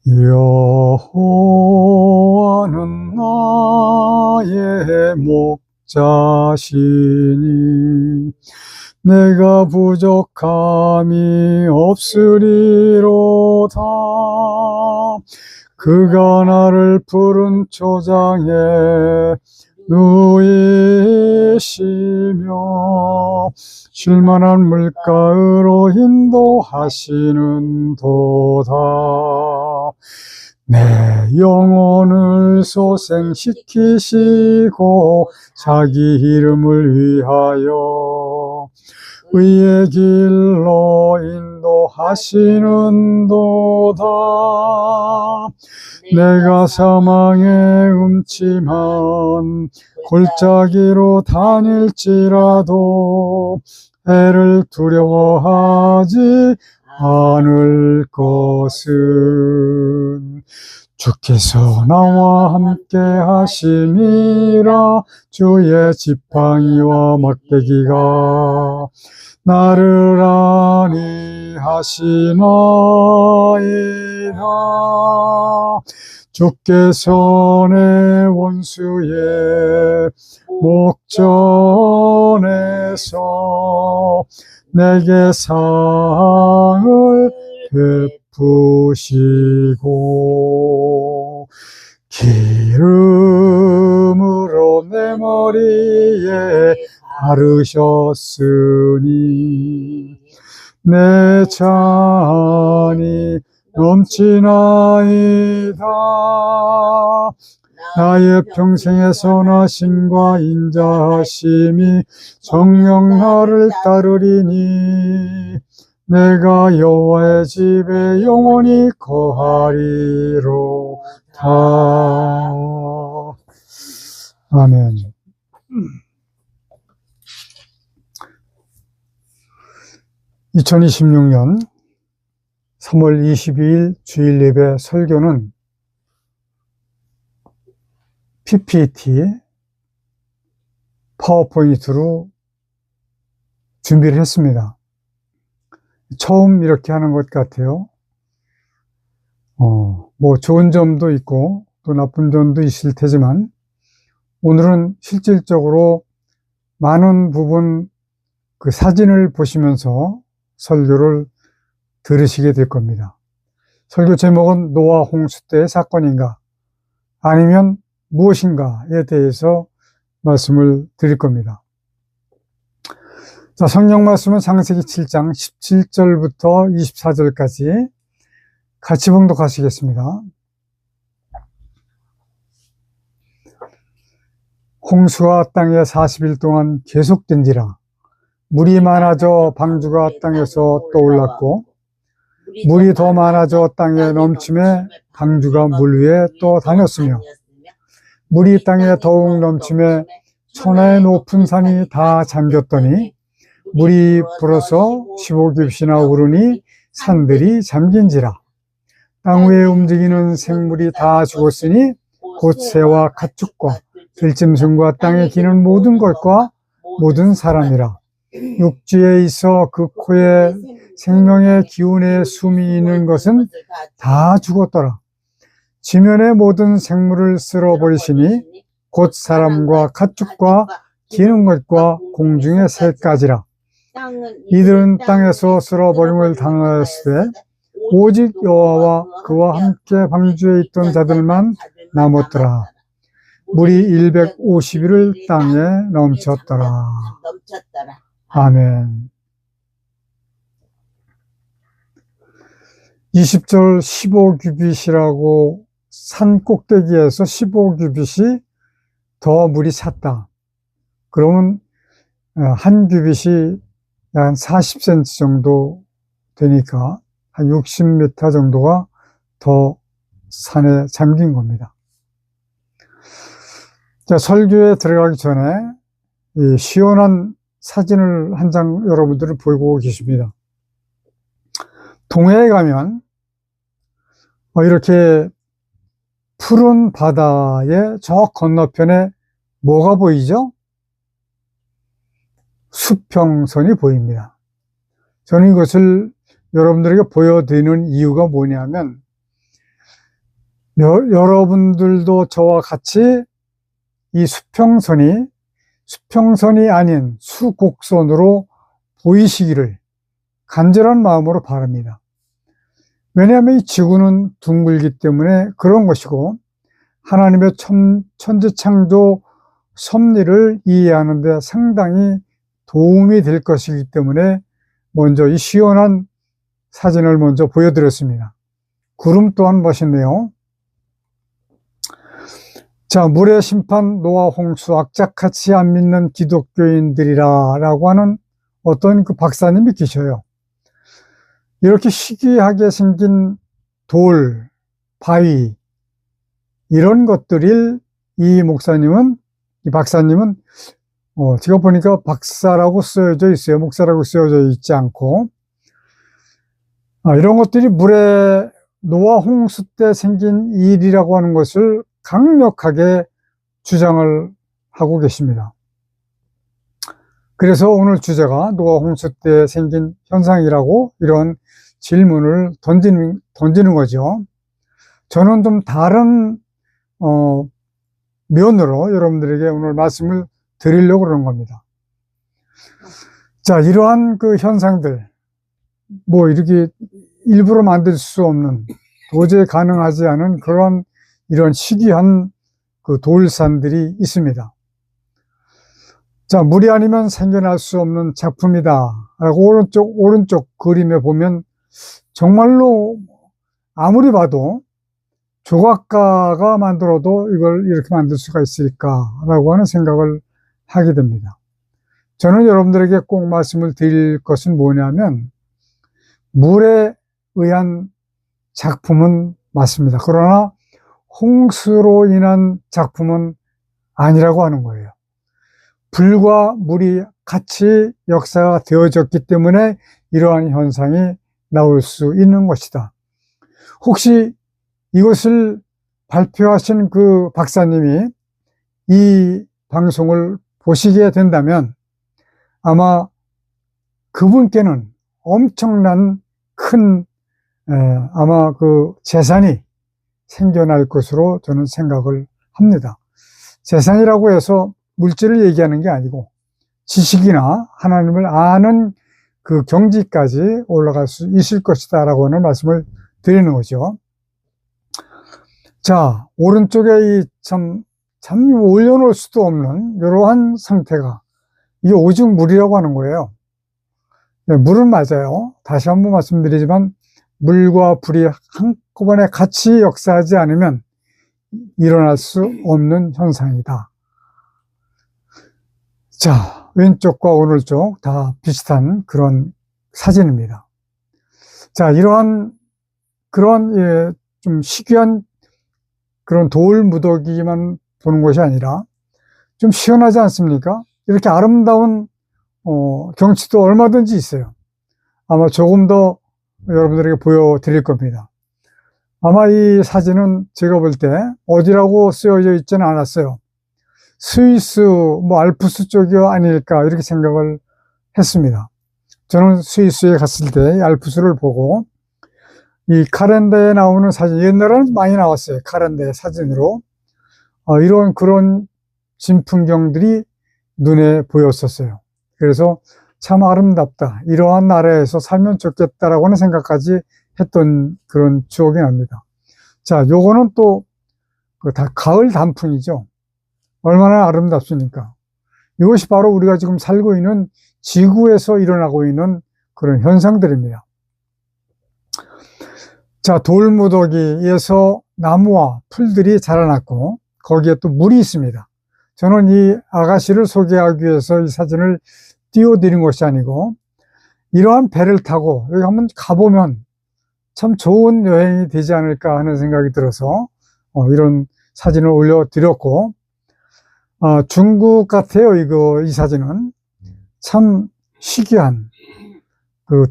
여호와는 나의 목자시니 내가 부족함이 없으리로다. 그가 나를 푸른 초장에 누이시며 쉴만한 물가로 인도하시는 도다. 내 영혼을 소생시키시고 자기 이름을 위하여 의의 길로 인도하시는 도다. 내가 사망의 음침한 골짜기로 다닐지라도 해를 두려워하지 않을 것은 주께서 나와 함께 하심이라. 주의 지팡이와 막대기가 나를 안위하시나이다. 주께서 내 원수의 목전에서 내게 상을 베푸시고 기름으로 내 머리에 바르셨으니 내 잔이 넘치나이다. 나의 평생의 선하심과 인자하심이 정녕 나를 따르리니 내가 여호와의 집에 영원히 거하리로다. 아멘. 2026년 3월 22일 주일 예배 설교는 PPT, 파워포인트로 준비를 했습니다. 처음 이렇게 하는 것 같아요. 뭐 좋은 점도 있고 또 나쁜 점도 있을 테지만 오늘은 실질적으로 많은 부분 그 사진을 보시면서 설교를 들으시게 될 겁니다. 설교 제목은 노아 홍수 때의 사건인가 아니면 무엇인가에 대해서 말씀을 드릴 겁니다. 자, 성경 말씀은 창세기 7장 17절부터 24절까지 같이 봉독하시겠습니다. 홍수가 땅에 40일 동안 계속된지라 물이 많아져 방주가 땅에서 떠올랐고 물이 더 많아져 땅에 넘침에 방주가 물 위에 또 다녔으며 물이 땅에 더욱 넘침에 천하의 높은 산이 다 잠겼더니 물이 불어서 15규빗이나 오르니 산들이 잠긴지라. 땅 위에 움직이는 생물이 다 죽었으니 곧 새와 가축과 들짐승과 땅에 기는 모든 것과 모든 사람이라. 육지에 있어 그 코에 생명의 기운에 숨이 있는 것은 다 죽었더라. 지면의 모든 생물을 쓸어버리시니 곧 사람과 가축과 기는 것과 공중의 새까지라. 이들은 땅에서 쓸어버림을 당하였으되 오직 여호와와 그와 함께 방주에 있던 자들만 남았더라. 물이 150일을 땅에 넘쳤더라. 아멘. 20절 15규빗이라고 산 꼭대기에서 15규빗이 더 물이 찼다. 그러면 한 규빗이 한 40cm 정도 되니까 한 60m 정도가 더 산에 잠긴 겁니다. 자, 설교에 들어가기 전에 이 시원한 사진을 한 장 여러분들은 보고 계십니다. 동해에 가면 이렇게 푸른 바다의 저 건너편에 뭐가 보이죠? 수평선이 보입니다. 저는 이것을 여러분들에게 보여드리는 이유가 뭐냐면 여러분들도 저와 같이 이 수평선이 아닌 수곡선으로 보이시기를 간절한 마음으로 바랍니다. 왜냐하면 이 지구는 둥글기 때문에 그런 것이고, 하나님의 천지창조 섭리를 이해하는 데 상당히 도움이 될 것이기 때문에 먼저 이 시원한 사진을 먼저 보여드렸습니다. 구름 또한 멋있네요. 자, 물의 심판, 노아 홍수, 악착같이 안 믿는 기독교인들이라 라고 하는 어떤 그 박사님이 계셔요. 이렇게 희귀하게 생긴 돌, 바위, 이런 것들을 이 박사님은, 제가 보니까 박사라고 쓰여져 있어요. 목사라고 쓰여져 있지 않고, 이런 것들이 노아 홍수 때 생긴 일이라고 하는 것을 강력하게 주장을 하고 계십니다. 그래서 오늘 주제가 노아 홍수 때 생긴 현상이라고 이런 질문을 던지는 거죠. 저는 좀 다른 면으로 여러분들에게 오늘 말씀을 드리려고 그러는 겁니다. 자, 이러한 그 현상들, 이렇게 일부러 만들 수 없는, 도저히 가능하지 않은 이런 희귀한 그 돌산들이 있습니다. 자, 물이 아니면 생겨날 수 없는 작품이다 라고 오른쪽 그림에 보면 정말로 아무리 봐도 조각가가 만들어도 이걸 이렇게 만들 수가 있을까라고 하는 생각을 하게 됩니다. 저는 여러분들에게 꼭 말씀을 드릴 것은 뭐냐면, 물에 의한 작품은 맞습니다. 그러나 홍수로 인한 작품은 아니라고 하는 거예요. 불과 물이 같이 역사가 되어졌기 때문에 이러한 현상이 나올 수 있는 것이다. 혹시 이것을 발표하신 그 박사님이 이 방송을 보시게 된다면 아마 그분께는 엄청난 큰 아마 그 재산이 생겨날 것으로 저는 생각을 합니다. 재산이라고 해서 물질을 얘기하는 게 아니고 지식이나 하나님을 아는 그 경지까지 올라갈 수 있을 것이다 라고 하는 말씀을 드리는 거죠. 자, 오른쪽에 참 올려놓을 수도 없는 이러한 상태가 이게 오직 물이라고 하는 거예요. 네, 물은 맞아요. 다시 한번 말씀드리지만 물과 불이 한꺼번에 같이 역사하지 않으면 일어날 수 없는 현상이다. 자, 왼쪽과 오른쪽 다 비슷한 그런 사진입니다. 자, 그런 좀 희귀한 그런 돌 무더기만 보는 것이 아니라 좀 시원하지 않습니까? 이렇게 아름다운 경치도 얼마든지 있어요. 아마 조금 더 여러분들에게 보여드릴 겁니다. 아마 이 사진은 제가 볼 때 어디라고 쓰여져 있지는 않았어요. 스위스, 알프스 쪽이 아닐까 이렇게 생각을 했습니다. 저는 스위스에 갔을 때 알프스를 보고 이 카렌더에 나오는 사진, 옛날에는 많이 나왔어요. 카렌더 사진으로. 이런 그런 진풍경들이 눈에 보였었어요. 그래서 참 아름답다. 이러한 나라에서 살면 좋겠다라고 하는 생각까지 했던 그런 추억이 납니다. 자, 요거는 또 가을 단풍이죠. 얼마나 아름답습니까? 이것이 바로 우리가 지금 살고 있는 지구에서 일어나고 있는 그런 현상들입니다. 자, 돌무더기에서 나무와 풀들이 자라났고 거기에 또 물이 있습니다. 저는 이 아가씨를 소개하기 위해서 이 사진을 띄워드린 것이 아니고 이러한 배를 타고 여기 한번 가보면 참 좋은 여행이 되지 않을까 하는 생각이 들어서 이런 사진을 올려드렸고 중국 같아요. 이 사진은 참 희귀한 그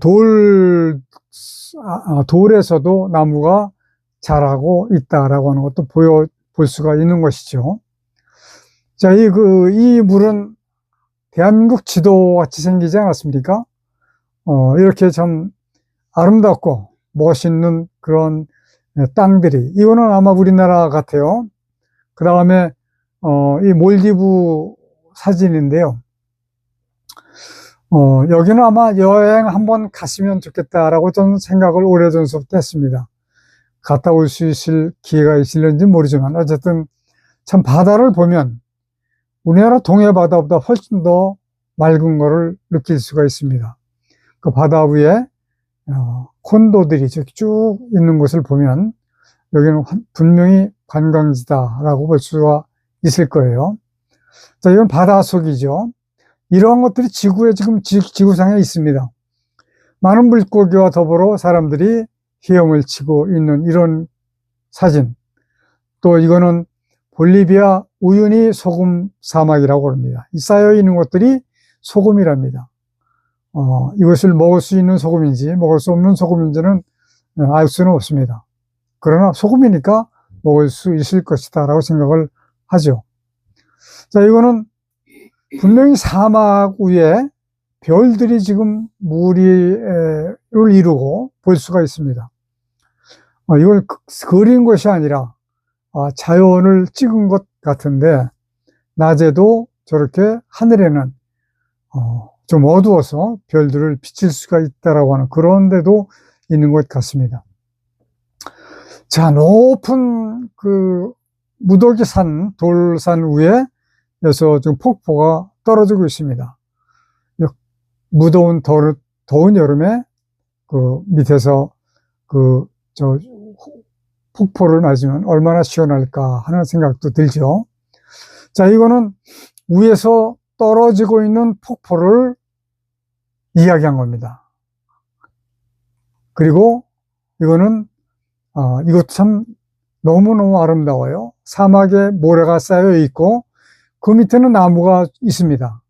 돌에서도 나무가 자라고 있다라고 하는 것도 볼 수가 있는 것이죠. 자, 이 물은 대한민국 지도 같이 생기지 않았습니까? 이렇게 참 아름답고 멋있는 그런 땅들이, 이거는 아마 우리나라 같아요. 그 다음에 이 몰디브 사진인데요. 여기는 아마 여행 한번 갔으면 좋겠다라고 저는 생각을 오래전부터 했습니다. 갔다 올 수 있을 기회가 있을는지 모르지만 어쨌든 참 바다를 보면 우리나라 동해 바다보다 훨씬 더 맑은 거를 느낄 수가 있습니다. 그 바다 위에 콘도들이 쭉 있는 곳을 보면 여기는 분명히 관광지다라고 볼 수가 있을 거예요. 자, 이건 바다 속이죠. 이러한 것들이 지구에 지금 지구상에 있습니다. 많은 물고기와 더불어 사람들이 헤엄을 치고 있는 이런 사진. 또 이거는 볼리비아 우유니 소금 사막이라고 합니다. 이 쌓여 있는 것들이 소금이랍니다. 이것을 먹을 수 있는 소금인지 먹을 수 없는 소금인지는 알 수는 없습니다. 그러나 소금이니까 먹을 수 있을 것이다 라고 생각을 하죠. 자, 이거는 분명히 사막 위에 별들이 지금 무리를 이루고 볼 수가 있습니다. 이걸 그린 것이 아니라 자연을 찍은 것 같은데 낮에도 저렇게 하늘에는 좀 어두워서 별들을 비칠 수가 있다라고 하는 그런 데도 있는 것 같습니다. 자, 높은 그 무더기 산, 돌산 위에서 지금 폭포가 떨어지고 있습니다. 무더운 더운 여름에 그 밑에서 저 폭포를 맞으면 얼마나 시원할까 하는 생각도 들죠. 자, 이거는 위에서 떨어지고 있는 폭포를 이야기한 겁니다. 그리고 이거는 이것도 참 너무너무 아름다워요. 사막에 모래가 쌓여 있고 그 밑에는 나무가 있습니다.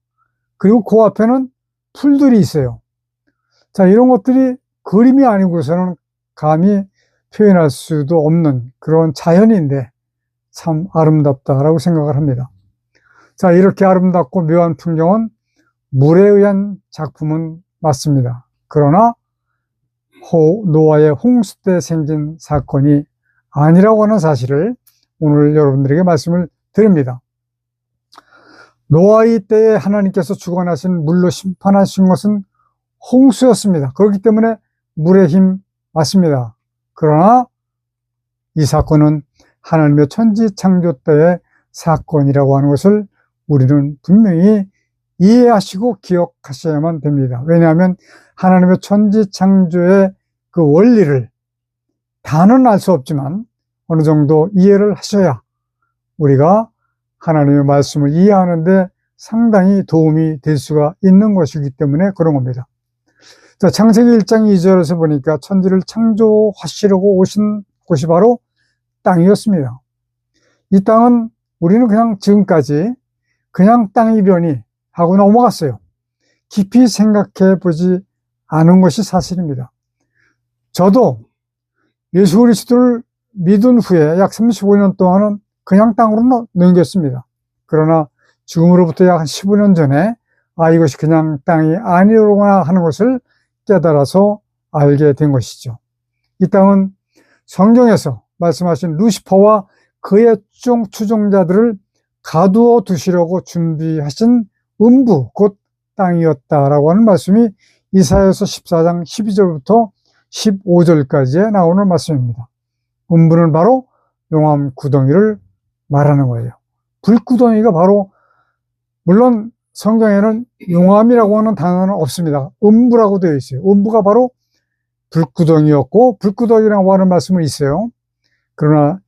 그리고 그 앞에는 풀들이 있어요. 자, 이런 것들이 그림이 아니고서는 감히 표현할 수도 없는 그런 자연인데 참 아름답다라고 생각을 합니다. 자, 이렇게 아름답고 묘한 풍경은 물에 의한 작품은 맞습니다. 그러나 노아의 홍수 때 생긴 사건이 아니라고 하는 사실을 오늘 여러분들에게 말씀을 드립니다. 노아의 때에 하나님께서 주관하신 물로 심판하신 것은 홍수였습니다. 그렇기 때문에 물의 힘 맞습니다. 그러나 이 사건은 하나님의 천지 창조 때의 사건이라고 하는 것을 우리는 분명히 이해하시고 기억하셔야만 됩니다. 왜냐하면 하나님의 천지 창조의 그 원리를 다는 알 수 없지만 어느 정도 이해를 하셔야 우리가 하나님의 말씀을 이해하는데 상당히 도움이 될 수가 있는 것이기 때문에 그런 겁니다. 자, 창세기 1장 2절에서 보니까 천지를 창조하시려고 오신 곳이 바로 땅이었습니다. 이 땅은 우리는 그냥 지금까지 그냥 땅이려니 하고 넘어갔어요. 깊이 생각해 보지 않은 것이 사실입니다. 저도 예수 그리스도를 믿은 후에 약 35년 동안은 그냥 땅으로 넘겼습니다. 그러나 지금으로부터 약 15년 전에 이것이 그냥 땅이 아니로구나 하는 것을 깨달아서 알게 된 것이죠. 이 땅은 성경에서 말씀하신 루시퍼와 그의 추종자들을 가두어 두시려고 준비하신 음부 곧 땅이었다라고 하는 말씀이 이사야서 14장 12절부터 15절까지에 나오는 말씀입니다. 음부는 바로 용암 구덩이를 말하는 거예요. 불구덩이가 바로, 물론 성경에는 용암이라고 하는 단어는 없습니다. 음부라고 되어 있어요. 음부가 바로 불구덩이였고 불구덩이라고 하는 말씀은 있어요. 그러나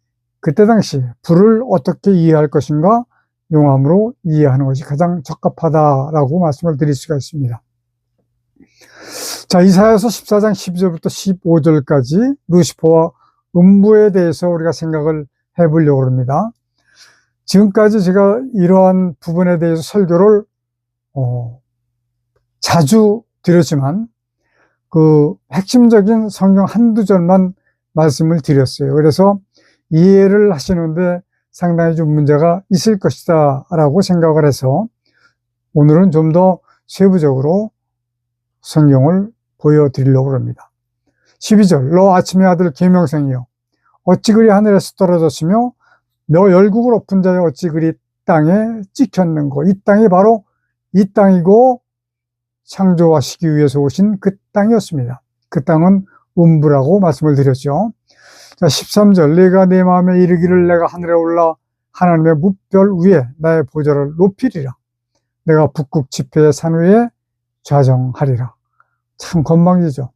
그때 당시 불을 어떻게 이해할 것인가, 용암으로 이해하는 것이 가장 적합하다라고 말씀을 드릴 수가 있습니다. 자, 이사야서 14장 12절부터 15절까지 루시퍼와 음부에 대해서 우리가 생각을 해보려고 합니다. 지금까지 제가 이러한 부분에 대해서 설교를 자주 드렸지만 그 핵심적인 성경 한두 절만 말씀을 드렸어요. 그래서 이해를 하시는데 상당히 좀 문제가 있을 것이다 라고 생각을 해서 오늘은 좀 더 세부적으로 성경을 보여드리려고 합니다. 12절, 너 아침의 아들 계명성이여 어찌 그리 하늘에서 떨어졌으며 너 열국을 엎은 자여 어찌 그리 땅에 찍혔는고. 이 땅이 바로 이 땅이고 창조하시기 위해서 오신 그 땅이었습니다. 그 땅은 음부라고 말씀을 드렸죠. 자, 13절 내가 내 마음에 이르기를 내가 하늘에 올라 하나님의 무별 위에 나의 보좌를 높이리라. 내가 북극 지폐의 산 위에 좌정하리라. 참 건방지죠.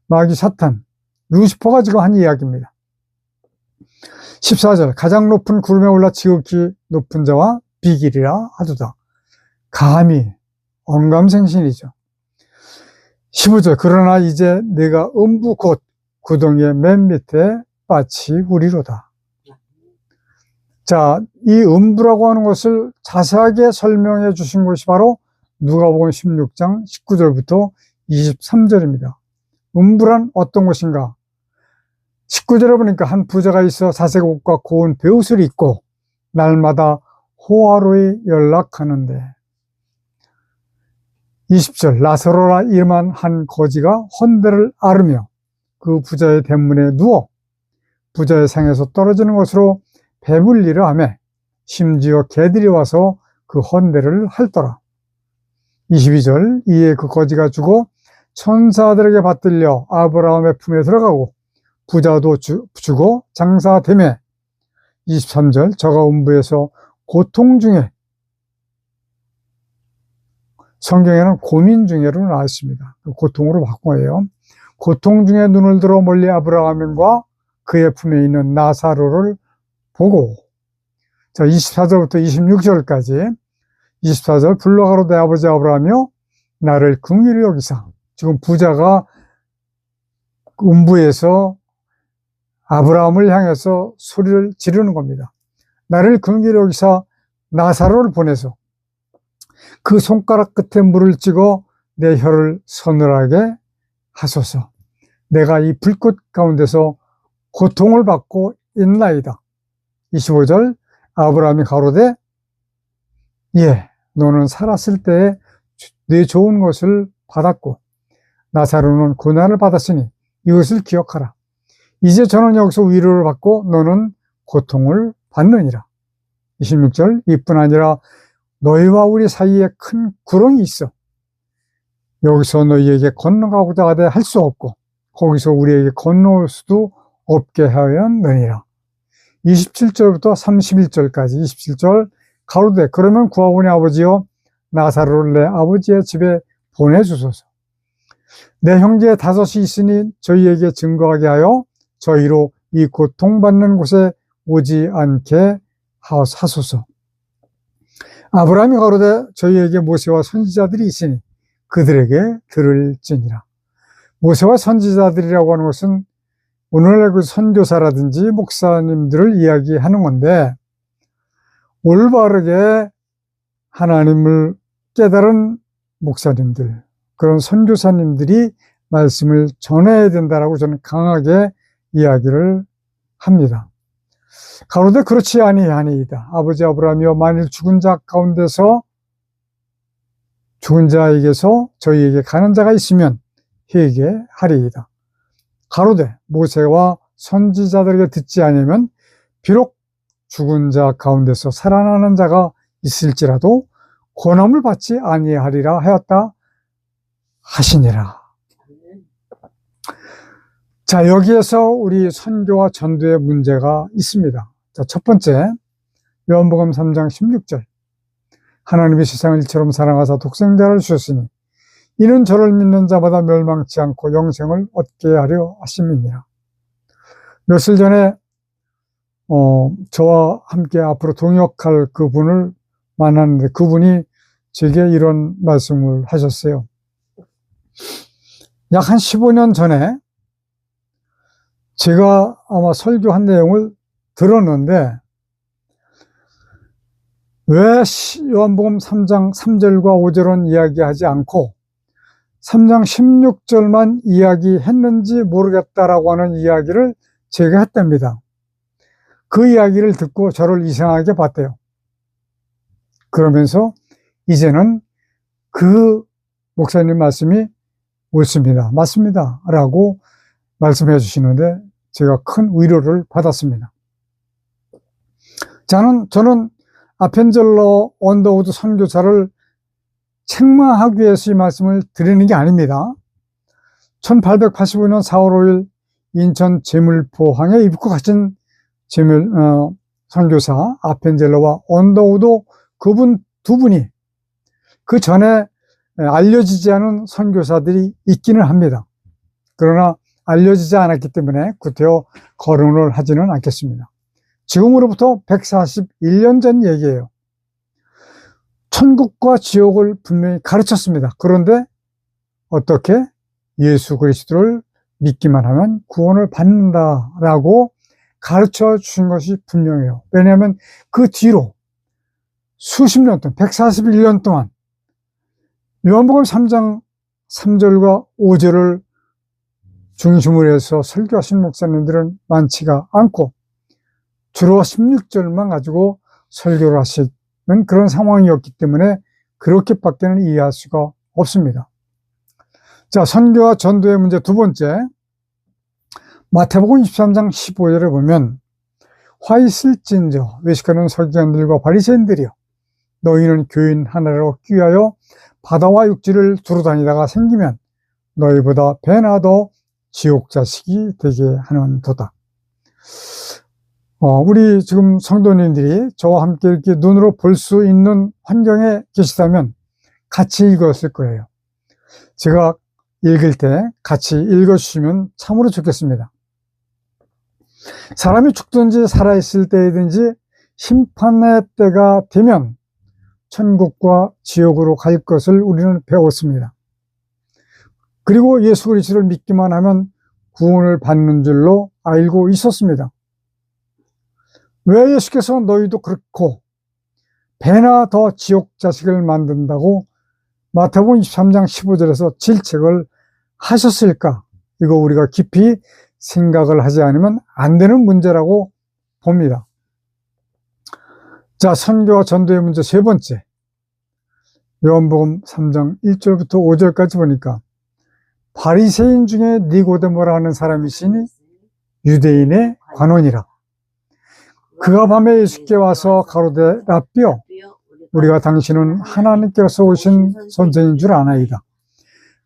마귀 사탄 루시퍼가 지금 한 이야기입니다. 14절 가장 높은 구름에 올라 지극히 높은 자와 비길이라 하도다. 감히 언감생신이죠. 15절 그러나 이제 내가 음부 곧 구덩이의 맨 밑에 빠치우리로다. 자, 이 음부라고 하는 것을 자세하게 설명해 주신 것이 바로 누가복음 16장 19절부터 23절입니다. 음부란 어떤 것인가? 19절에 보니까 한 부자가 있어 사색 옷과 고운 베옷을 입고 날마다 호화로이 연락하는데, 20절 나사로라 이름한 한 거지가 헌대를 앓으며 그 부자의 대문에 누워 부자의 상에서 떨어지는 것으로 배불리를 하며 심지어 개들이 와서 그 헌대를 핥더라. 22절 이에 그 거지가 죽어 천사들에게 받들려 아브라함의 품에 들어가고 부자도 죽어 장사되매. 23절 저가 음부에서 고통 중에, 성경에는 고민 중에로 나와 있습니다. 고통으로 바꾼 거예요. 고통 중에 눈을 들어 멀리 아브라함과 그의 품에 있는 나사로를 보고. 자, 24절부터 26절까지 24절 불러가로 내 아버지 아브라함이여 나를 긍휼히 여기사. 지금 부자가 음부에서 아브라함을 향해서 소리를 지르는 겁니다. 나를 긍휼히 여기사 나사로를 보내서 그 손가락 끝에 물을 찍어 내 혀를 서늘하게 하소서. 내가 이 불꽃 가운데서 고통을 받고 있나이다. 25절 아브라함이 가로되 예, 너는 살았을 때에 네 좋은 것을 받았고 나사로는 고난을 받았으니 이것을 기억하라. 이제 저는 여기서 위로를 받고 너는 고통을 받느니라. 26절 이뿐 아니라 너희와 우리 사이에 큰 구렁이 있어. 여기서 너희에게 건너가고자 하되 할 수 없고 거기서 우리에게 건너올 수도 없게 하였느니라. 27절부터 31절까지 27절 가로되 그러면 구하오니 아버지여 나사로를 내 아버지의 집에 보내주소서. 내 형제 다섯이 있으니 저희에게 증거하게 하여 저희로 이 고통받는 곳에 오지 않게 하소서. 아브라함이 가로되 저희에게 모세와 선지자들이 있으니 그들에게 들을지니라. 모세와 선지자들이라고 하는 것은 오늘날 그 선교사라든지 목사님들을 이야기하는 건데, 올바르게 하나님을 깨달은 목사님들, 그런 선교사님들이 말씀을 전해야 된다라고 저는 강하게 이야기를 합니다. 가로되 그렇지 아니하니이다. 아버지 아브라함이여 만일 죽은 자 가운데서 죽은 자에게서 저희에게 가는 자가 있으면 회개하리이다. 가로되 모세와 선지자들에게 듣지 아니하면 비록 죽은 자 가운데서 살아나는 자가 있을지라도 권함을 받지 아니하리라 하였다 하시니라. 자, 여기에서 우리 선교와 전도의 문제가 있습니다. 자, 첫 번째, 요한복음 3장 16절. 하나님이 세상을 이처럼 사랑하사 독생자를 주셨으니 이는 저를 믿는 자마다 멸망치 않고 영생을 얻게 하려 하심이니라. 며칠 전에 저와 함께 앞으로 동역할 그분을 만났는데 그분이 제게 이런 말씀을 하셨어요. 약 한 15년 전에 제가 아마 설교한 내용을 들었는데 왜 요한복음 3장 3절과 5절은 이야기하지 않고 3장 16절만 이야기했는지 모르겠다라고 하는 이야기를 제가 했답니다. 그 이야기를 듣고 저를 이상하게 봤대요. 그러면서 이제는 그 목사님 말씀이 옳습니다. 맞습니다. 라고 말씀해 주시는데 제가 큰 위로를 받았습니다. 저는 아펜젤러 언더우드 선교사를 책망하기 위해서 이 말씀을 드리는 게 아닙니다. 1885년 4월 5일 인천 제물포항에 입국하신 선교사 아펜젤러와 언더우드 그분 두 분이 그 전에 알려지지 않은 선교사들이 있기는 합니다. 그러나 알려지지 않았기 때문에 구태여 거론을 하지는 않겠습니다. 지금으로부터 141년 전 얘기예요. 천국과 지옥을 분명히 가르쳤습니다. 그런데 어떻게? 예수 그리스도를 믿기만 하면 구원을 받는다라고 가르쳐 주신 것이 분명해요. 왜냐하면 그 뒤로 수십 년 동안, 141년 동안 요한복음 3장 3절과 5절을 중심으로 해서 설교하신 목사님들은 많지가 않고 주로 16절만 가지고 설교를 하시는 그런 상황이었기 때문에 그렇게밖에는 이해할 수가 없습니다. 자, 선교와 전도의 문제 두 번째, 마태복음 23장 15절에 보면 화 있을진저 외식하는 서기관들과 바리새인들이여 너희는 교인 하나를 얻기 위하여 바다와 육지를 두루 다니다가 생기면 너희보다 배나 더 지옥 자식이 되게 하는도다. 우리 지금 성도님들이 저와 함께 이렇게 눈으로 볼 수 있는 환경에 계시다면 같이 읽었을 거예요. 제가 읽을 때 같이 읽어주시면 참으로 좋겠습니다. 사람이 죽든지 살아있을 때이든지 심판의 때가 되면 천국과 지옥으로 갈 것을 우리는 배웠습니다. 그리고 예수 그리스도를 믿기만 하면 구원을 받는 줄로 알고 있었습니다. 왜 예수께서 너희도 그렇고 배나 더 지옥 자식을 만든다고 마태복음 23장 15절에서 질책을 하셨을까? 이거 우리가 깊이 생각을 하지 않으면 안 되는 문제라고 봅니다. 자, 선교와 전도의 문제 세 번째. 요한복음 3장 1절부터 5절까지 보니까 바리새인 중에 니고데모라는 사람이 있으니 유대인의 관원이라. 그가 밤에 예수께 와서 가로되 라삐여 우리가 당신은 하나님께서 오신 선생인 줄 아나이다.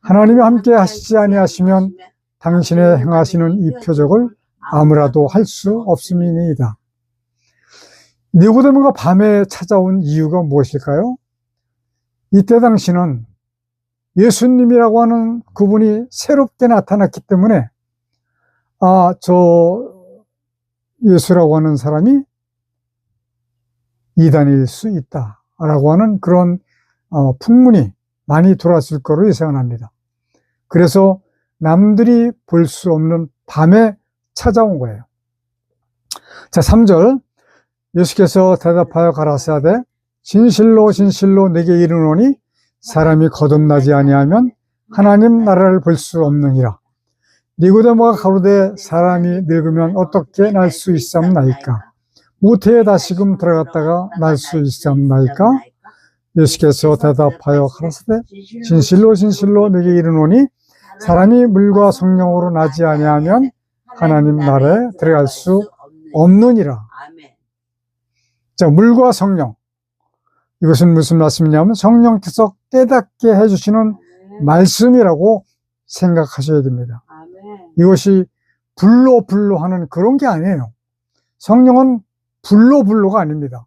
하나님이 함께 하시지 아니하시면 당신의 행하시는 이 표적을 아무라도 할 수 없음이니이다. 니고데모가 밤에 찾아온 이유가 무엇일까요? 이때 당시는 예수님이라고 하는 그분이 새롭게 나타났기 때문에 저 예수라고 하는 사람이 이단일 수 있다라고 하는 그런 풍문이 많이 돌았을 거로 예상합니다. 그래서 남들이 볼 수 없는 밤에 찾아온 거예요. 자, 3절 예수께서 대답하여 가라사대 진실로 진실로 내게 이르노니 사람이 거듭나지 아니하면 하나님 나라를 볼 수 없느니라. 니고데모가 가로되 사람이 늙으면 어떻게 날 수 있사옵나이까? 모태에 다시금 들어갔다가 날 수 있사옵나이까? 예수께서 대답하여 가라사대 진실로 진실로 내게 이르노니 사람이 물과 성령으로 나지 아니하면 하나님 나라에 들어갈 수 없느니라. 자, 물과 성령. 이것은 무슨 말씀이냐면 성령께서 깨닫게 해주시는 말씀이라고 생각하셔야 됩니다. 이것이 불로 하는 그런 게 아니에요. 성령은 불로가 아닙니다.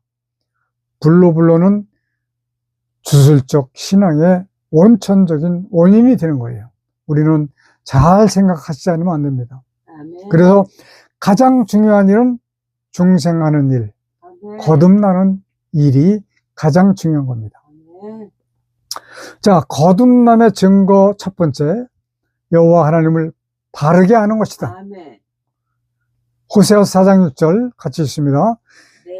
불로는 주술적 신앙의 원천적인 원인이 되는 거예요. 우리는 잘 생각하지 않으면 안 됩니다. 그래서 가장 중요한 일은 중생하는 일, 거듭나는 일이 가장 중요한 겁니다. 자, 거듭남의 증거 첫 번째, 여호와 하나님을 바르게 아는 것이다. 호세아 4장 6절 같이 읽습니다.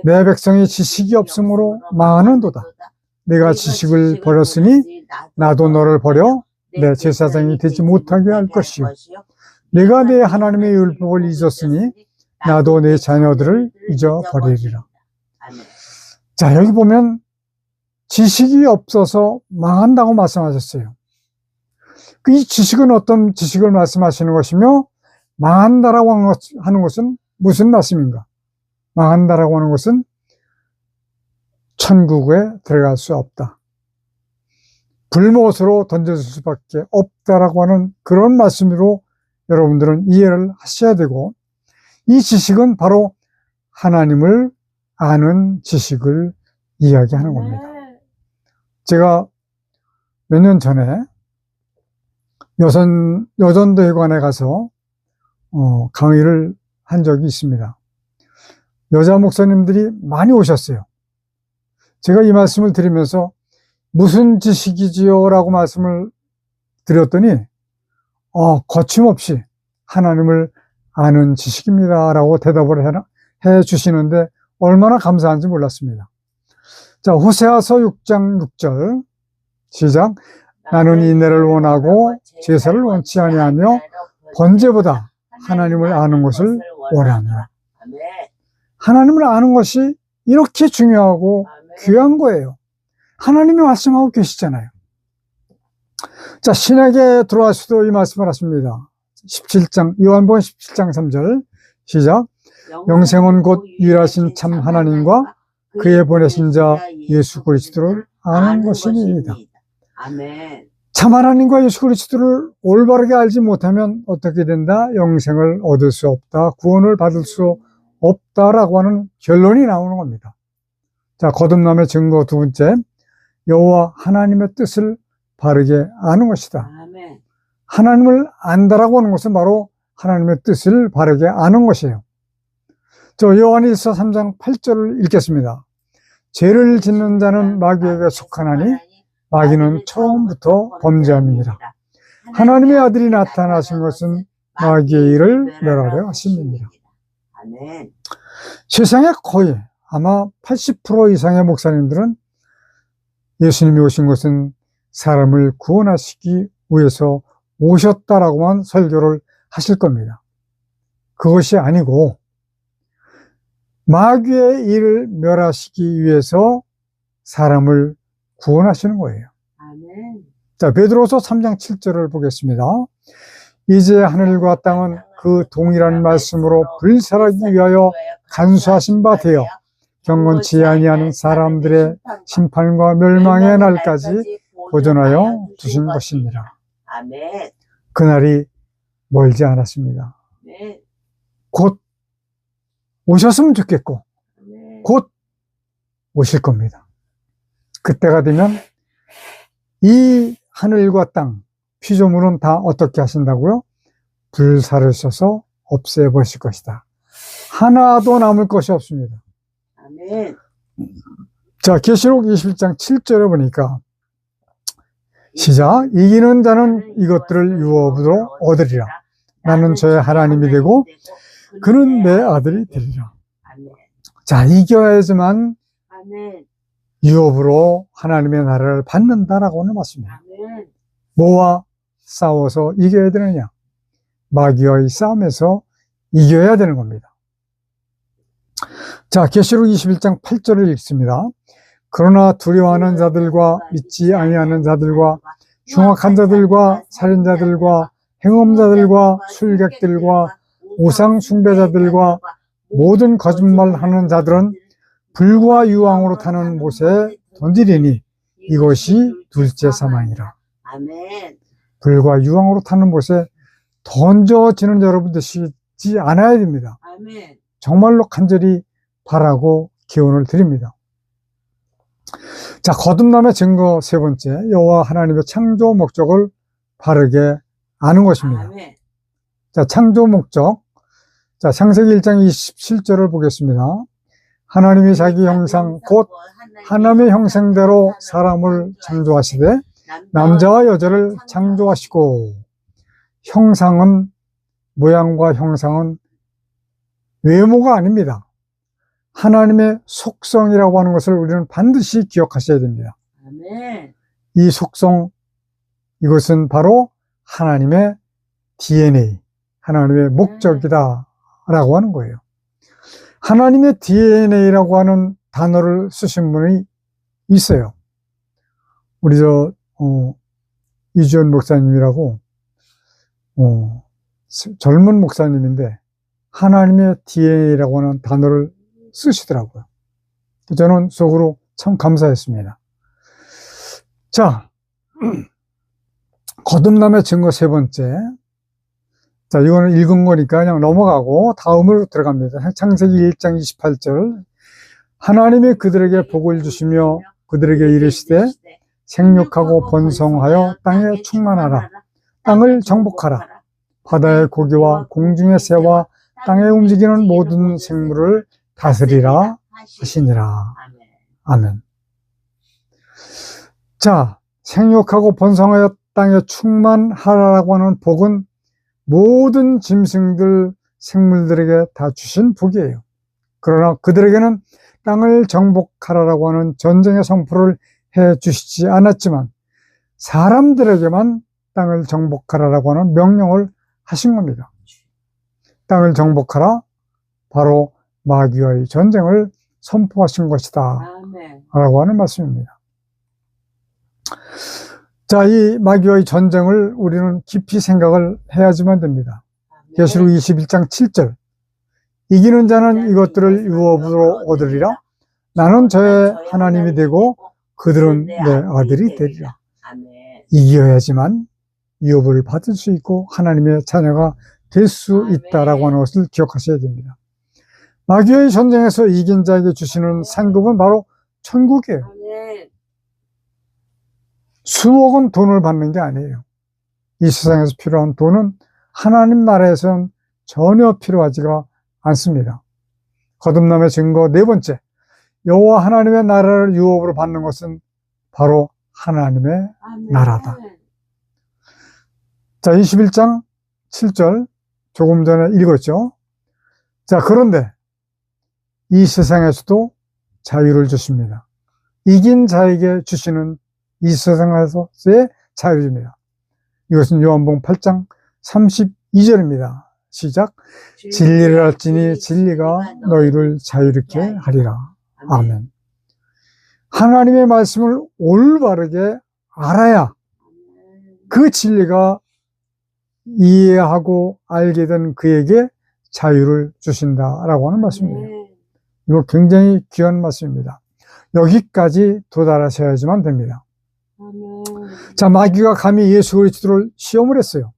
내 백성이 지식이 없으므로 망하는도다. 내가 지식을 버렸으니 나도 너를 버려 내 제사장이 되지 못하게 할 것이요. 내가 내 하나님의 율법을 잊었으니 나도 내 자녀들을 잊어버리리라. 자, 여기 보면 지식이 없어서 망한다고 말씀하셨어요. 이 지식은 어떤 지식을 말씀하시는 것이며 망한다라고 하는 것은 무슨 말씀인가? 망한다라고 하는 것은 천국에 들어갈 수 없다. 불못으로 던져질 수밖에 없다라고 하는 그런 말씀으로 여러분들은 이해를 하셔야 되고, 이 지식은 바로 하나님을 아는 지식을 이야기하는 겁니다. 제가 몇 년 전에 여전도회관에 가서 강의를 한 적이 있습니다. 여자 목사님들이 많이 오셨어요. 제가 이 말씀을 드리면서 무슨 지식이지요? 라고 말씀을 드렸더니 거침없이 하나님을 아는 지식입니다. 라고 대답을 해 주시는데 얼마나 감사한지 몰랐습니다. 자, 호세아서 6장 6절 시작. 나는 인내를 원하고 제사를 원치 아니하며 번제보다 하나님을 아는 것을 원하노라. 하나님을 아는 것이 이렇게 중요하고 귀한 거예요. 하나님이 말씀하고 계시잖아요. 자, 신약에 들어와서도 이 말씀을 하십니다. 17장, 요한복음 17장 3절 시작. 영생은 곧 유일하신 참 하나님과 그의 보내신 자 예수 그리스도를 아는 것이니이다. 아멘. 참 하나님과 예수 그리스도를 올바르게 알지 못하면 어떻게 된다? 영생을 얻을 수 없다. 구원을 받을 수 없다라고 하는 결론이 나오는 겁니다. 자, 거듭남의 증거 두 번째, 여호와 하나님의 뜻을 바르게 아는 것이다. 아멘. 하나님을 안다라고 하는 것은 바로 하나님의 뜻을 바르게 아는 것이에요. 저 요한일서 3장 8절을 읽겠습니다. 죄를 짓는 자는 마귀에게 속하나니 마귀는 처음부터 범죄함이니라. 하나님의 아들이 나타나신 것은 마귀의 일을 멸하려 하심이니라. 아멘. 세상에 거의 아마 80% 이상의 목사님들은 예수님이 오신 것은 사람을 구원하시기 위해서 오셨다라고만 설교를 하실 겁니다. 그것이 아니고 마귀의 일을 멸하시기 위해서 사람을 구원하시는 거예요. 아멘. 자, 베드로서 3장 7절을 보겠습니다. 이제 하늘과 땅은 그 동일한 말씀으로 불살하기 위하여 간수하신 바 되어 경건치 아니하는 사람들의 심판과 멸망의 날까지 보존하여 두신 것입니다. 아멘. 그날이 멀지 않았습니다. 네. 곧 오셨으면 좋겠고 아멘. 곧 오실 겁니다. 그때가 되면 이 하늘과 땅, 피조물은 다 어떻게 하신다고요? 불사르셔서 없애버릴 것이다. 하나도 남을 것이 없습니다. 아멘. 자, 계시록 21장 7절에 보니까 시작. 이기는 자는 이것들을 유업으로 얻으리라. 나는 저의 하나님이 되고 그는 내 아들이 되리라. 아멘. 자, 이겨야지만 아멘. 유업으로 하나님의 나라를 받는다라고 하는 말씀입니다. 아멘. 뭐와 싸워서 이겨야 되느냐? 마귀와의 싸움에서 이겨야 되는 겁니다. 자, 계시록 21장 8절을 읽습니다. 그러나 두려워하는 자들과 믿지 아니하는 자들과 흉악한 자들과 살인자들과 행음자들과 술객들과 우상 숭배자들과 모든 거짓말하는 자들은 불과 유황으로 타는 못에 던지리니 이것이 둘째 사망이라. 아멘. 불과 유황으로 타는 못에 던져지는 여러분 되시지 않아야 됩니다. 아멘. 정말로 간절히 바라고 기원을 드립니다. 자, 거듭남의 증거 세 번째, 여호와 하나님의 창조 목적을 바르게 아는 것입니다. 아멘. 자, 창조 목적. 자, 창세기 1장 27절을 보겠습니다. 하나님이 자기 형상 곧 하나님의 형상대로 사람을 창조하시되 남자와 여자를 창조하시고, 형상은, 모양과 형상은 외모가 아닙니다. 하나님의 속성이라고 하는 것을 우리는 반드시 기억하셔야 됩니다. 아멘. 이 속성, 이것은 바로 하나님의 DNA, 하나님의 목적이다 라고 하는 거예요. 하나님의 DNA라고 하는 단어를 쓰신 분이 있어요. 우리 이주연 목사님이라고 젊은 목사님인데 하나님의 DNA라고 하는 단어를 쓰시더라고요. 저는 속으로 참 감사했습니다. 자, 거듭남의 증거 세 번째. 자, 이거는 읽은 거니까 그냥 넘어가고 다음으로 들어갑니다. 창세기 1장 28절. 하나님이 그들에게 복을 주시며 그들에게 이르시되 생육하고 번성하여 땅에 충만하라. 땅을 정복하라. 바다의 고기와 공중의 새와 땅에 움직이는 모든 생물을 다스리라 하시니라. 아멘. 자, 생육하고 번성하여 땅에 충만하라고 하는 복은 모든 짐승들, 생물들에게 다 주신 복이에요. 그러나 그들에게는 땅을 정복하라고 하는 전쟁의 선포를 해 주시지 않았지만 사람들에게만 땅을 정복하라고 하는 명령을 하신 겁니다. 땅을 정복하라, 바로 마귀와의 전쟁을 선포하신 것이다 라고 하는 말씀입니다. 자, 이 마귀와의 전쟁을 우리는 깊이 생각을 해야지만 됩니다. 계시록 21장 7절. 이기는 자는 이것들을 유업으로 얻으리라. 나는 저의 하나님이 되고 그들은 내 아들이 되리라. 이겨야지만 유업을 받을 수 있고 하나님의 자녀가 될 수 있다라고 하는 것을 기억하셔야 됩니다. 마귀의 전쟁에서 이긴 자에게 주시는 상급은 바로 천국이에요. 수억은 돈을 받는 게 아니에요. 이 세상에서 필요한 돈은 하나님 나라에서는 전혀 필요하지가 않습니다. 거듭남의 증거 네 번째, 여호와 하나님의 나라를 유업으로 받는 것은 바로 하나님의 나라다. 자, 21장 7절 조금 전에 읽었죠. 자, 그런데 이 세상에서도 자유를 주십니다. 이긴 자에게 주시는 이 세상에서의 자유입니다. 이것은 요한복음 8장 32절입니다. 시작. 진리를 알지니 진리가 너희를 자유롭게 하리라. 아멘. 하나님의 말씀을 올바르게 알아야 그 진리가 이해하고 알게 된 그에게 자유를 주신다라고 하는 말씀이에요. 이거 굉장히 귀한 말씀입니다. 여기까지 도달하셔야지만 됩니다. 자, 마귀가 감히 예수 그리스도를 시험을 했어요.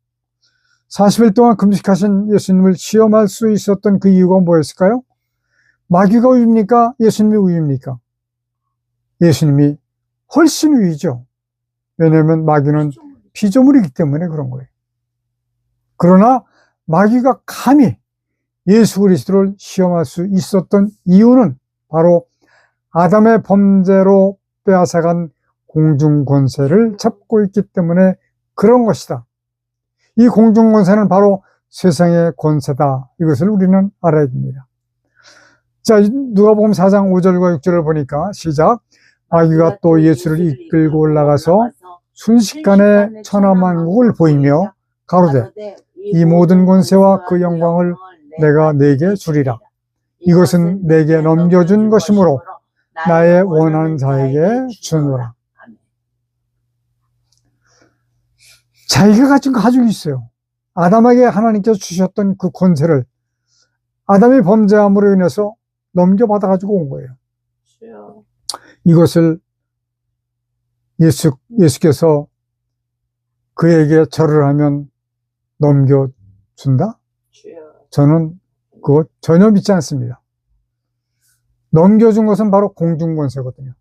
40일 동안 금식하신 예수님을 시험할 수 있었던 그 이유가 뭐였을까요? 마귀가 우입니까? 예수님이 우입니까? 예수님이 훨씬 우위죠. 왜냐하면 마귀는 피조물이기 때문에 그런 거예요. 그러나 마귀가 감히 예수 그리스도를 시험할 수 있었던 이유는 바로 아담의 범죄로 빼앗아간 공중권세를 잡고 있기 때문에 그런 것이다. 이 공중권세는 바로 세상의 권세다. 이것을 우리는 알아야 됩니다. 자, 누가복음 4장 5절과 6절을 보니까 시작. 마귀가 또 예수를 이끌고 올라가서 순식간에 천하만국을 보이며 가로되 이 모든 권세와 그 영광을 내가 네게 주리라. 이것은 내게 넘겨준 것이므로 나의 원하는 자에게 주노라. 자기가 가지고 있어요. 아담에게 하나님께서 주셨던 그 권세를 아담이 범죄함으로 인해서 넘겨받아가지고 온 거예요. 이것을 예수께서 그에게 절을 하면 넘겨준다? 저는 그거 전혀 믿지 않습니다. 넘겨준 것은 바로 공중권세거든요.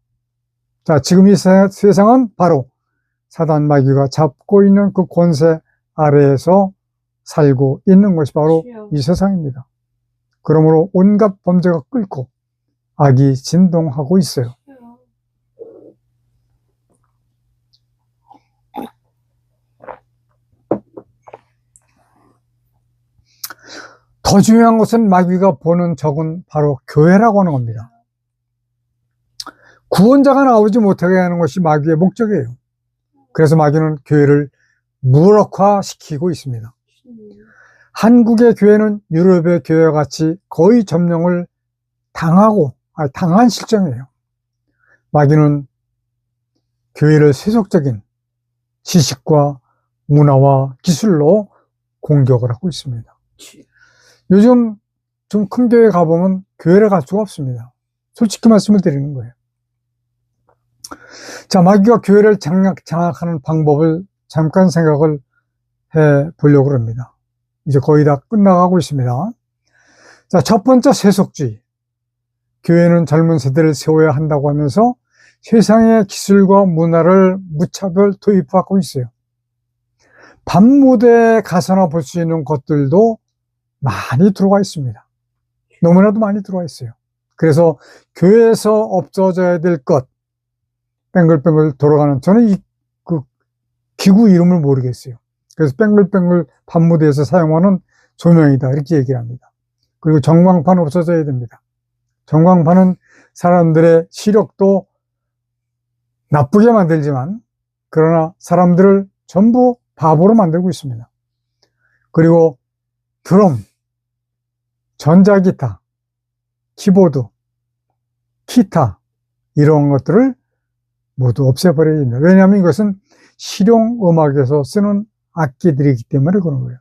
자, 지금 이 세상은 바로 사단 마귀가 잡고 있는 그 권세 아래에서 살고 있는 것이 바로 이 세상입니다. 그러므로 온갖 범죄가 끓고 악이 진동하고 있어요. 더 중요한 것은 마귀가 보는 적은 바로 교회라고 하는 겁니다. 구원자가 나오지 못하게 하는 것이 마귀의 목적이에요. 그래서 마귀는 교회를 무력화시키고 있습니다. 한국의 교회는 유럽의 교회와 같이 거의 점령을 당한 실정이에요. 마귀는 교회를 세속적인 지식과 문화와 기술로 공격을 하고 있습니다. 요즘 좀 큰 교회 가보면 교회를 갈 수가 없습니다. 솔직히 말씀을 드리는 거예요. 자, 마귀가 교회를 장악하는 방법을 잠깐 생각을 해 보려고 합니다. 이제 거의 다 끝나가고 있습니다. 자, 첫 번째 세속주의. 교회는 젊은 세대를 세워야 한다고 하면서 세상의 기술과 문화를 무차별 도입하고 있어요. 밤무대에 가서나 볼 수 있는 것들도 많이 들어와 있습니다. 너무나도 많이 들어와 있어요. 그래서 교회에서 없어져야 될 것, 뱅글뱅글 돌아가는, 저는 그 기구 이름을 모르겠어요. 그래서 뱅글뱅글 밤무대에서 사용하는 조명이다, 이렇게 얘기를 합니다. 그리고 전광판 없어져야 됩니다. 전광판은 사람들의 시력도 나쁘게 만들지만, 그러나 사람들을 전부 바보로 만들고 있습니다. 그리고 드럼, 전자기타, 키보드, 기타, 이런 것들을 모두 없애버려야 됩니다. 왜냐하면 이것은 실용음악에서 쓰는 악기들이기 때문에 그런 거예요.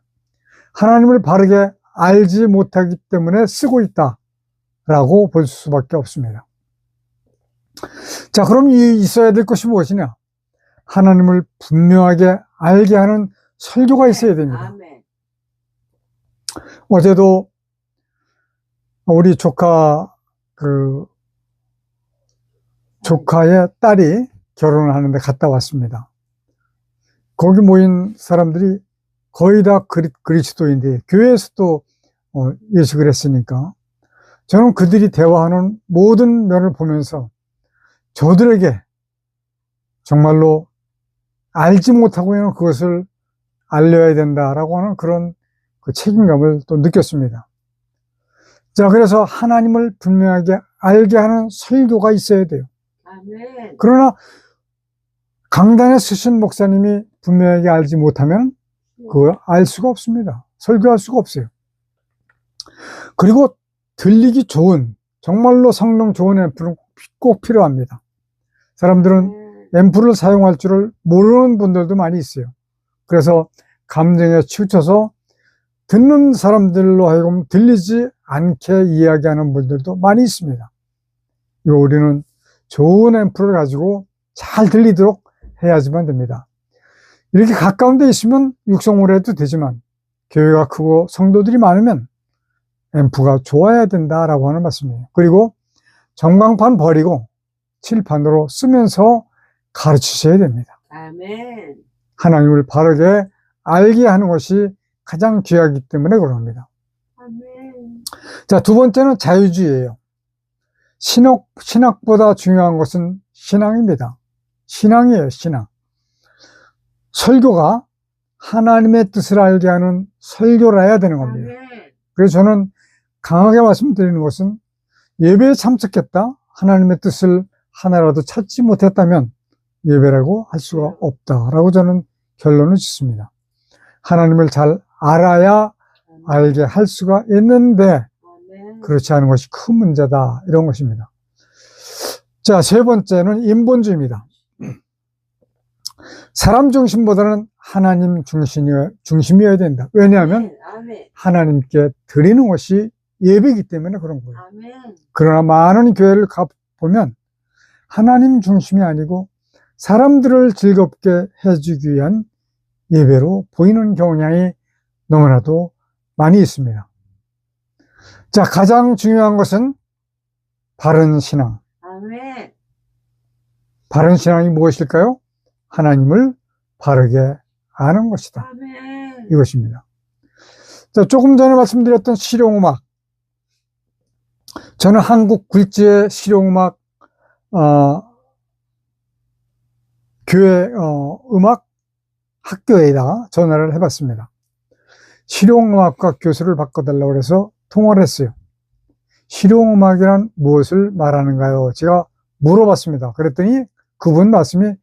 하나님을 바르게 알지 못하기 때문에 쓰고 있다라고 볼 수밖에 없습니다. 자, 그럼 있어야 될 것이 무엇이냐? 하나님을 분명하게 알게 하는 설교가 있어야 됩니다. 아멘. 어제도 우리 조카의 딸이 결혼을 하는데 갔다 왔습니다. 거기 모인 사람들이 거의 다 그리스도인데 교회에서도 예식을 했으니까 저는 그들이 대화하는 모든 면을 보면서 저들에게 정말로 알지 못하고 있는 그것을 알려야 된다라고 하는 그런 그 책임감을 또 느꼈습니다. 자, 그래서 하나님을 분명하게 알게 하는 설교가 있어야 돼요. 아멘. 그러나 강단에 서신 목사님이 분명하게 알지 못하면 그걸 알 수가 없습니다. 설교할 수가 없어요. 그리고 들리기 좋은, 정말로 성능 좋은 앰프는 꼭 필요합니다. 사람들은 앰프를 사용할 줄을 모르는 분들도 많이 있어요. 그래서 감정에 치우쳐서 듣는 사람들로 하여금 들리지 않게 이야기하는 분들도 많이 있습니다. 이거 우리는 좋은 앰프를 가지고 잘 들리도록 해야지만 됩니다. 이렇게 가까운 데 있으면 육성으로 해도 되지만 교회가 크고 성도들이 많으면 앰프가 좋아야 된다라고 하는 말씀이에요. 그리고 전광판 버리고 칠판으로 쓰면서 가르치셔야 됩니다. 아멘. 하나님을 바르게 알게 하는 것이 가장 귀하기 때문에 그럽니다. 아멘. 자, 두 번째는 자유주의예요. 신학보다 중요한 것은 신앙입니다. 신앙이에요, 신앙. 설교가 하나님의 뜻을 알게 하는 설교를 해야 되는 겁니다. 아멘. 그래서 저는 강하게 말씀드리는 것은 예배에 참석했다, 하나님의 뜻을 하나라도 찾지 못했다면 예배라고 할 수가 없다라고 저는 결론을 짓습니다. 하나님을 잘 알아야 알게 할 수가 있는데 아멘. 그렇지 않은 것이 큰 문제다, 이런 것입니다. 자, 세 번째는 인본주의입니다. 사람 중심보다는 하나님 중심이어야 된다. 왜냐하면 아멘. 하나님께 드리는 것이 예배이기 때문에 그런 거예요. 아멘. 그러나 많은 교회를 가보면 하나님 중심이 아니고 사람들을 즐겁게 해주기 위한 예배로 보이는 경향이 너무나도 많이 있습니다. 자, 가장 중요한 것은 바른 신앙. 아멘. 바른 신앙이 무엇일까요? 하나님을 바르게 아는 것이다. 아멘. 이것입니다. 자, 조금 전에 말씀드렸던 실용음악. 저는 한국 굴지의 실용음악, 교회, 음악 학교에다가 전화를 해봤습니다. 실용음악과 교수를 바꿔달라고 해서 통화를 했어요. 실용음악이란 무엇을 말하는가요? 제가 물어봤습니다. 그랬더니 그분 말씀이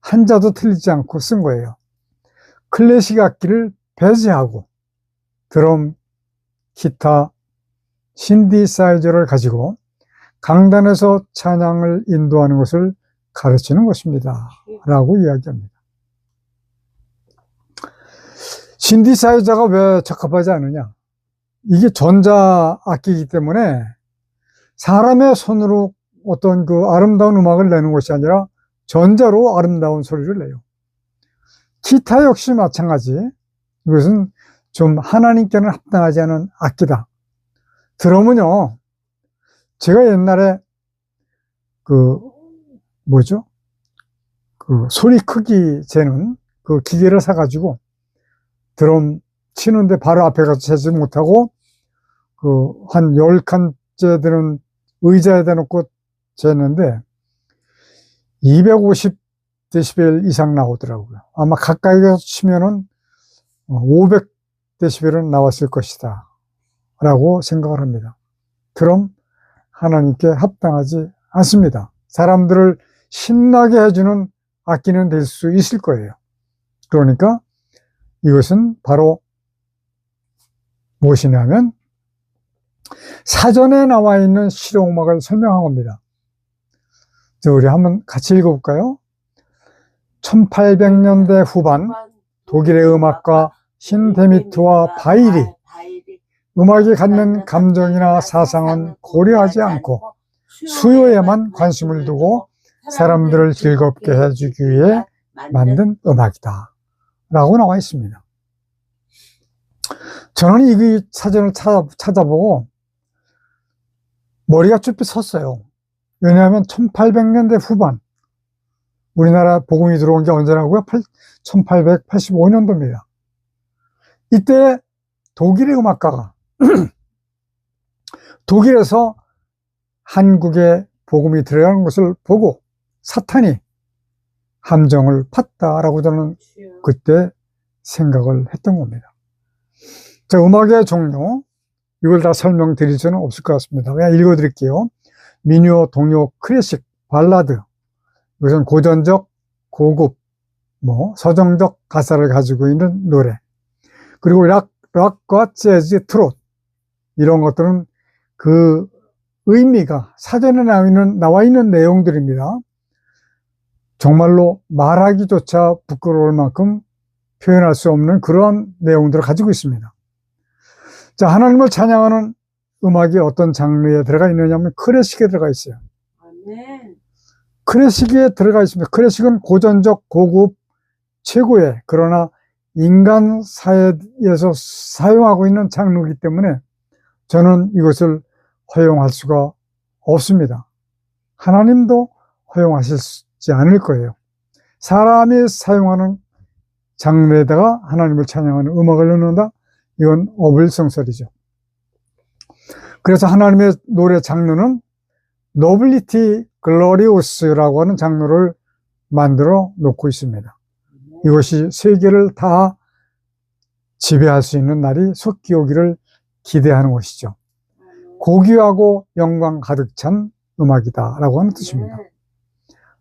한자도 틀리지 않고 쓴 거예요. 클래식 악기를 배제하고 드럼, 기타, 신디사이저를 가지고 강단에서 찬양을 인도하는 것을 가르치는 것입니다. 라고 이야기합니다. 신디사이저가 왜 적합하지 않느냐? 이게 전자 악기이기 때문에 사람의 손으로 어떤 그 아름다운 음악을 내는 것이 아니라 전자로 아름다운 소리를 내요. 기타 역시 마찬가지. 이것은 좀 하나님께는 합당하지 않은 악기다. 드럼은요, 제가 옛날에 그 소리 크기 재는 그 기계를 사가지고 드럼 치는데 바로 앞에 가서 재지 못하고 한 10칸째 되는 의자에 대놓고 쟀는데 250데시벨 이상 나오더라고요. 아마 가까이 가서 치면은 500데시벨은 나왔을 것이다 라고 생각을 합니다. 드럼 하나님께 합당하지 않습니다. 사람들을 신나게 해주는 악기는 될 수 있을 거예요. 그러니까 이것은 바로 무엇이냐면 사전에 나와 있는 실용음악을 설명한 겁니다. 우리 한번 같이 읽어볼까요? 1800년대 후반 독일의 음악가 힌데미트와 바이리 음악이 갖는 감정이나 사상은 고려하지 않고 수요에만 관심을 두고 사람들을 즐겁게 해주기 위해 만든 음악이다 라고 나와 있습니다. 저는 이 사전을 찾아보고 머리가 쭈뼛 섰어요. 왜냐하면 1800년대 후반, 우리나라 복음이 들어온 게 언제라고요? 1885년도입니다. 이때 독일의 음악가가 독일에서 한국에 복음이 들어가는 것을 보고 사탄이 함정을 팠다라고 저는 그때 생각을 했던 겁니다. 자, 음악의 종류, 이걸 다 설명드릴 수는 없을 것 같습니다. 그냥 읽어드릴게요. 민요, 동요, 클래식, 발라드. 이것은 고전적, 고급, 서정적 가사를 가지고 있는 노래. 그리고 락과 재즈, 트롯. 이런 것들은 그 의미가 사전에 나와 있는 내용들입니다. 정말로 말하기조차 부끄러울 만큼 표현할 수 없는 그런 내용들을 가지고 있습니다. 자, 하나님을 찬양하는 음악이 어떤 장르에 들어가 있느냐면 클래식에 들어가 있어요. 아멘. 클래식에 들어가 있습니다. 클래식은 고전적, 고급, 최고의, 그러나 인간 사회에서 사용하고 있는 장르이기 때문에 저는 이것을 허용할 수가 없습니다. 하나님도 허용하시지 않을 거예요. 사람이 사용하는 장르에다가 하나님을 찬양하는 음악을 넣는다? 이건 어불성설이죠. 그래서 하나님의 노래 장르는 노빌리티 글로리우스라고 하는 장르를 만들어 놓고 있습니다. 이것이 세계를 다 지배할 수 있는 날이 속기 오기를 기대하는 것이죠. 고귀하고 영광 가득 찬 음악이다 라고 하는 뜻입니다.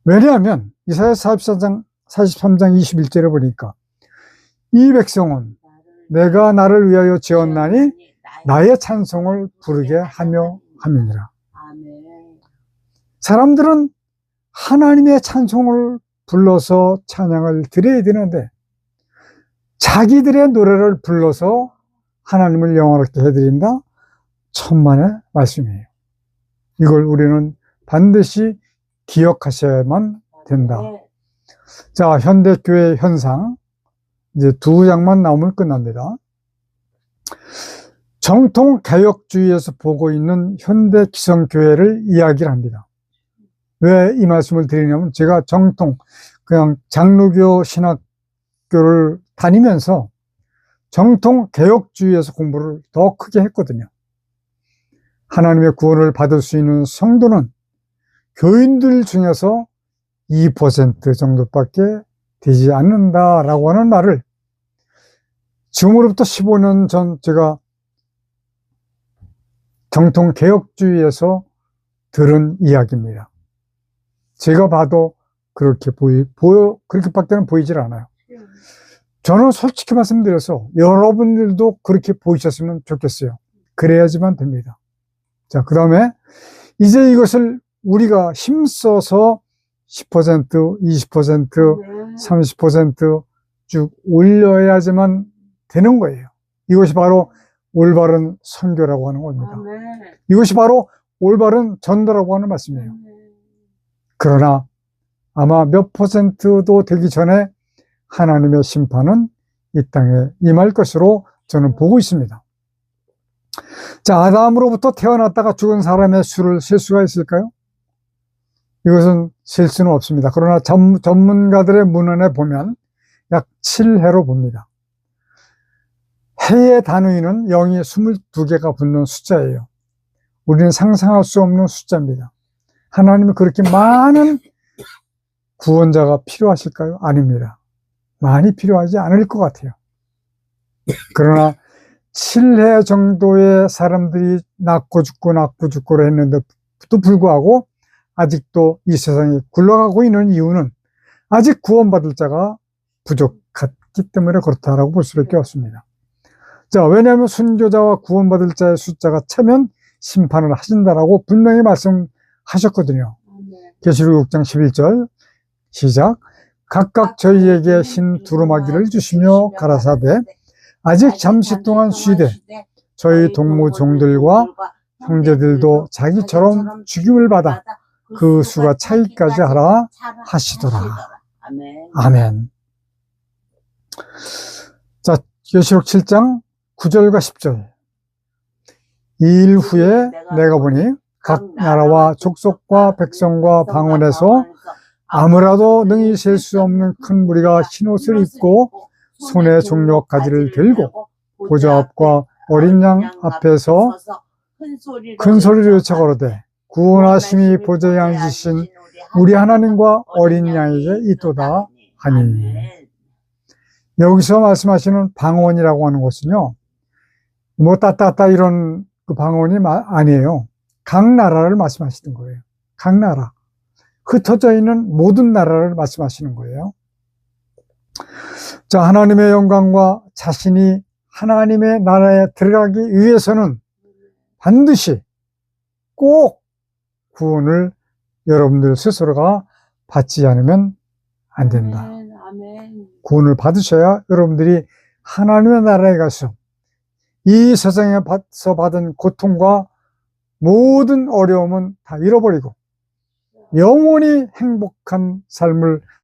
왜냐하면 이사야 43장 21절에 보니까 이 백성은 내가 나를 위하여 지었나니 나의 찬송을 부르게 하며 함이니라. 사람들은 하나님의 찬송을 불러서 찬양을 드려야 되는데 자기들의 노래를 불러서 하나님을 영화롭게 해드린다? 천만의 말씀이에요. 이걸 우리는 반드시 기억하셔야만 된다. 자, 현대교회 현상 이제 2장만 나오면 끝납니다. 정통 개혁주의에서 보고 있는 현대 기성교회를 이야기를 합니다. 왜 이 말씀을 드리냐면 제가 그냥 장로교 신학교를 다니면서 정통 개혁주의에서 공부를 더 크게 했거든요. 하나님의 구원을 받을 수 있는 성도는 교인들 중에서 2% 정도밖에 되지 않는다라고 하는 말을 지금으로부터 15년 전 제가 정통 개혁주의에서 들은 이야기입니다. 제가 봐도 그렇게밖에는 보이질 않아요. 저는 솔직히 말씀드려서 여러분들도 그렇게 보이셨으면 좋겠어요. 그래야지만 됩니다. 자, 그 다음에 이제 이것을 우리가 힘써서 10%, 20%, 30% 쭉 올려야지만 되는 거예요. 이것이 바로 올바른 선교라고 하는 겁니다. 아멘. 이것이 바로 올바른 전도라고 하는 말씀이에요. 그러나 아마 몇 퍼센트도 되기 전에 하나님의 심판은 이 땅에 임할 것으로 저는 보고 있습니다. 자, 아담으로부터 태어났다가 죽은 사람의 수를 셀 수가 있을까요? 이것은 셀 수는 없습니다. 그러나 전문가들의 문헌에 보면 약 7해로 봅니다. 해의 단위는 0이 22개가 붙는 숫자예요. 우리는 상상할 수 없는 숫자입니다. 하나님은 그렇게 많은 구원자가 필요하실까요? 아닙니다. 많이 필요하지 않을 것 같아요. 그러나 7해 정도의 사람들이 낳고 죽고를 했는데도 불구하고 아직도 이 세상이 굴러가고 있는 이유는 아직 구원받을 자가 부족했기 때문에 그렇다라고 볼 수밖에 없습니다. 자, 왜냐하면 순교자와 구원받을 자의 숫자가 차면 심판을 하신다라고 분명히 말씀하셨거든요. 계시록 6장 11절 시작. 각각 저희에게 흰 두루마기를 주시며 가라사대 아직 잠시 동안 쉬되 저희 동무 종들과 형제들도 자기처럼 죽임을 받아 그 수가 차기까지 하라 하시더라. 아멘. 자, 계시록 7장 9절과 10절. 이 일 후에 내가 보니 각 나라와 족속과 백성과 방언에서 아무라도 능히 셀 수 없는 큰 무리가 흰옷을 입고 손에 종려 가지를 들고 보좌 앞과 어린 양 앞에서 큰 소리를 외쳐 가로되 구원하심이 보좌에 앉으신 우리 하나님과 어린 양에게 있도다 하니. 여기서 말씀하시는 방언이라고 하는 것은요, 뭐 따따따 이런 그 방언이 아니에요. 각 나라를 말씀하시는 거예요. 각 나라. 흩어져 있는 모든 나라를 말씀하시는 거예요. 자, 하나님의 영광과 자신이 하나님의 나라에 들어가기 위해서는 반드시 꼭 구원을 여러분들 스스로가 받지 않으면 안 된다. 아멘. 구원을 받으셔야 여러분들이 하나님의 나라에 가서 이 세상에서 받은 고통과 모든 어려움은 다 잃어버리고 영원히 행복한 삶을